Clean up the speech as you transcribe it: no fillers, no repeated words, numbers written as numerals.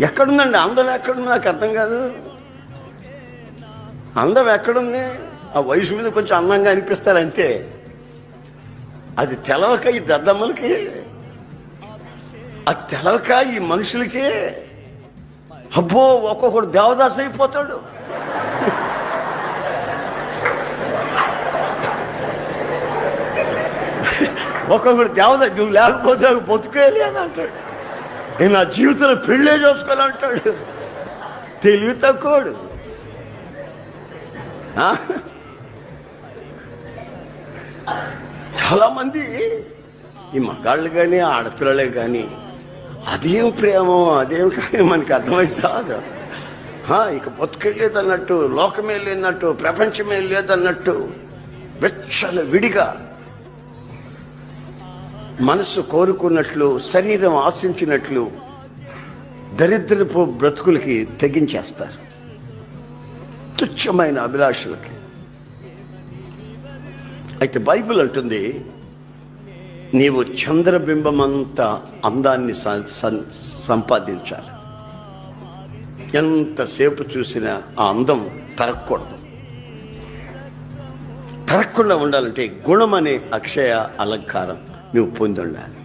ఎక్కడుందండి అందం? ఎక్కడుంది నాకు అర్థం కాదు. అందం ఎక్కడుంది? ఆ వయసు మీద కొంచెం అందంగా అనిపిస్తారు అంతే. అది తెలవక ఈ దద్దమ్మలకి, అది తెలవక ఈ మనుషులకి. అబ్బో, ఒక్కొక్కడు దేవదాసు అయిపోతాడు. ఒక్కొక్కడు దేవదాసు, నువ్వు లేకపోతే బతుకేలేదు అంటాడు. నేను నా జీవితంలో పెళ్ళే చేసుకోవాలంటాడు. తెలివి తక్కువడు. చాలామంది ఈ మగాళ్ళు కానీ ఆడపిల్లలే కానీ అదేం ప్రేమో అదేం కానీ మనకి అర్థమై సాదు. ఇక బతుకెళ్ళేదన్నట్టు, లోకమే లేదన్నట్టు, ప్రపంచమే లేదన్నట్టు వెచ్చల విడిగా మనసు కోరుకున్నట్లు, శరీరం ఆశించినట్లు దరిద్రపు బ్రతుకులకి తెగించేస్తారు, తుచ్చమైన అభిలాషలకి. అయితే బైబిల్ అంటుంది, నీవు చంద్రబింబమంతా అందాన్ని సంపాదించాలి. ఎంతసేపు చూసినా ఆ అందం తరగకూడదు. తరగకుండా ఉండాలంటే గుణం అనే అక్షయ అలంకారం నువ్వు పొంది ఉండాలి.